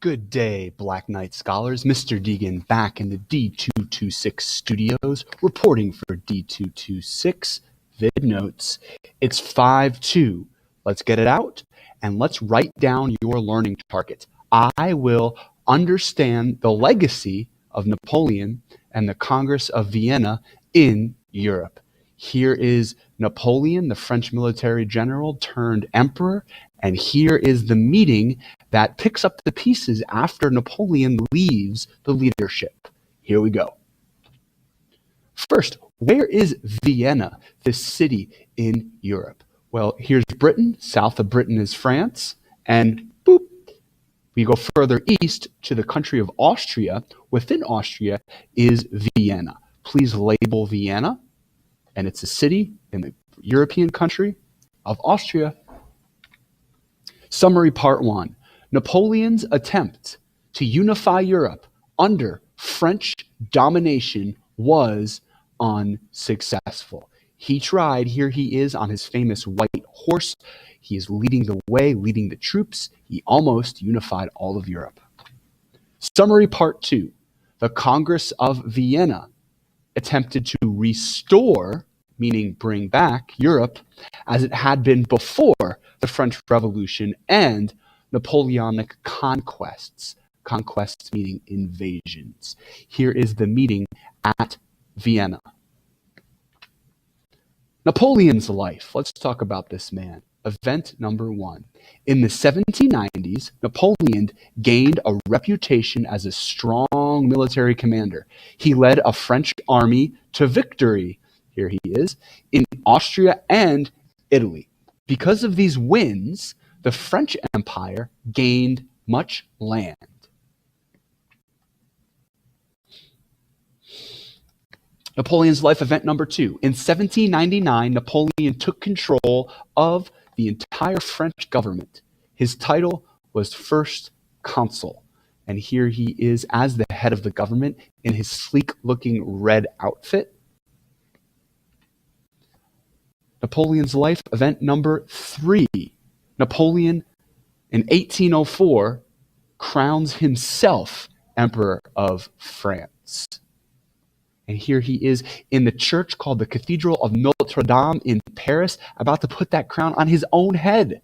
Good day, Black Knight scholars. Mr. Deegan back in the D226 studios, reporting for D226 Vid Notes. It's 5-2. Let's get it out, and let's write down your learning target. I will understand the legacy of Napoleon and the Congress of Vienna in Europe. Here is Napoleon, the French military general turned emperor, and here is the meeting that picks up the pieces after Napoleon leaves the leadership. Here we go. First, where is Vienna, this city in Europe? Well, here's Britain. South of Britain is France. And boop, we go further east to the country of Austria. Within Austria is Vienna. Please label Vienna. And it's a city in the European country of Austria. Summary part 1. Napoleon's attempt to unify Europe under French domination was unsuccessful. He tried. Here he is on his famous white horse. He is leading the way, leading the troops. He almost unified all of Europe. Summary part 2. The Congress of Vienna attempted to restore, meaning bring back, Europe as it had been before the French Revolution and Napoleonic conquests. Conquests meaning invasions. Here is the meeting at Vienna. Napoleon's life. Let's talk about this man. Event number 1. In the 1790s, Napoleon gained a reputation as a strong military commander. He led a French army to victory, here he is, in Austria and Italy. Because of these wins, the French Empire gained much land. Napoleon's life event number 2. In 1799, Napoleon took control of the entire French government. His title was First Consul. And here he is as the head of the government in his sleek-looking red outfit. Napoleon's life event number 3. Napoleon, in 1804, crowns himself Emperor of France. And here he is in the church called the Cathedral of Notre Dame in Paris, about to put that crown on his own head.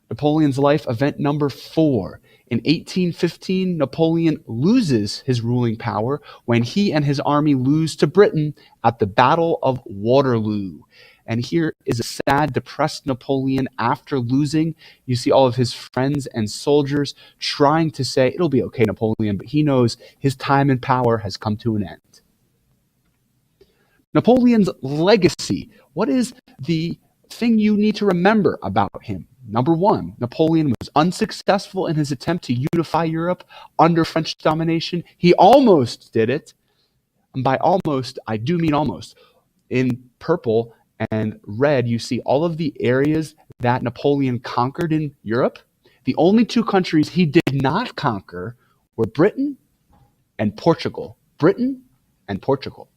Napoleon's life event number 4. In 1815, Napoleon loses his ruling power when he and his army lose to Britain at the Battle of Waterloo. And here is a sad, depressed Napoleon after losing. You see all of his friends and soldiers trying to say, it'll be okay, Napoleon, but he knows his time in power has come to an end. Napoleon's legacy. What is the thing you need to remember about him? Number 1, Napoleon was unsuccessful in his attempt to unify Europe under French domination. He almost did it. And by almost, I do mean almost. In purple and red, you see all of the areas that Napoleon conquered in Europe. The only 2 countries he did not conquer were Britain and Portugal. Britain and Portugal.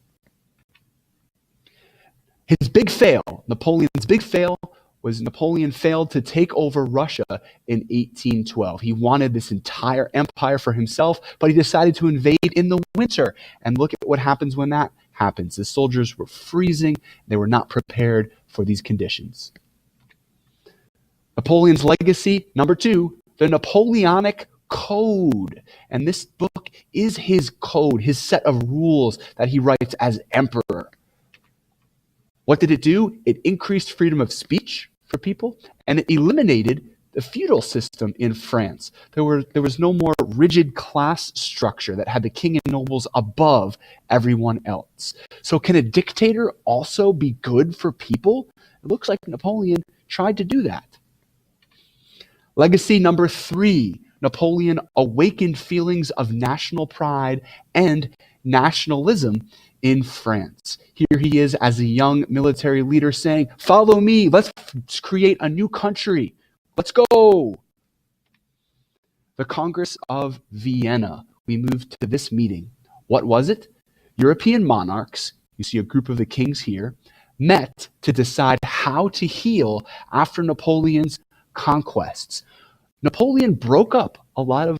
His big fail, Napoleon's big fail, was Napoleon failed to take over Russia in 1812. He wanted this entire empire for himself, but he decided to invade in the winter. And look at what happens when that happens. The soldiers were freezing. They were not prepared for these conditions. Napoleon's legacy, number 2, the Napoleonic Code. And this book is his code, his set of rules that he writes as emperor. What did it do? It increased freedom of speech for people, and it eliminated the feudal system in France. There was no more rigid class structure that had the king and nobles above everyone else. So can a dictator also be good for people? It looks like Napoleon tried to do that. Legacy number 3, Napoleon awakened feelings of national pride and nationalism in France. Here he is as a young military leader saying, follow me, let's create a new country. Let's go. The Congress of Vienna. We move to this meeting. What was it? European monarchs, you see a group of the kings here, met to decide how to heal after Napoleon's conquests. Napoleon broke up a lot of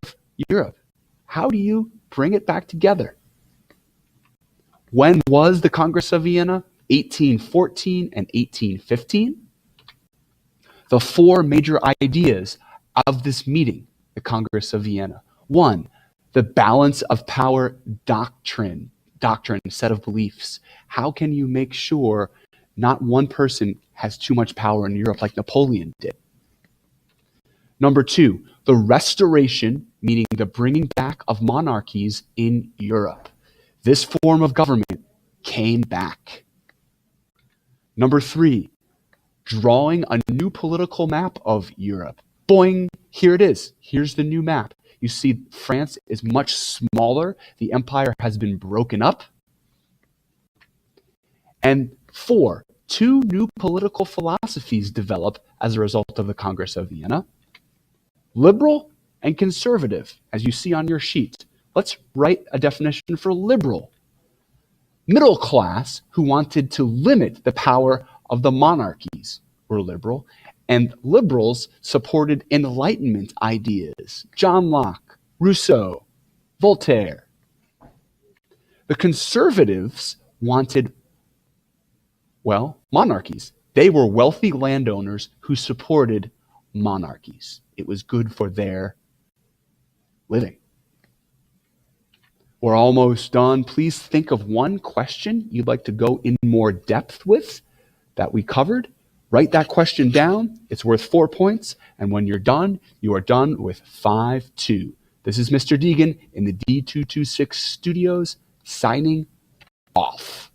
Europe. How do you bring it back together? When was the Congress of Vienna? 1814 and 1815. The four major ideas of this meeting, the Congress of Vienna. One, the balance of power doctrine, set of beliefs. How can you make sure not one person has too much power in Europe like Napoleon did? Number two, the restoration, meaning the bringing back of monarchies in Europe. This form of government came back. Number three, drawing a new political map of Europe. Boing, here it is. Here's the new map. You see France is much smaller. The empire has been broken up. And four, two new political philosophies develop as a result of the Congress of Vienna. Liberal and conservative, as you see on your sheet. Let's write a definition for liberal. Middle class who wanted to limit the power of the monarchies were liberal, and liberals supported Enlightenment ideas. John Locke, Rousseau, Voltaire. The conservatives wanted, well, monarchies. They were wealthy landowners who supported monarchies. It was good for their living. We're almost done. Please think of one question you'd like to go in more depth with that we covered. Write that question down. It's worth 4 points. And when you're done, you are done with 5-2. This is Mr. Deegan in the D226 studios signing off.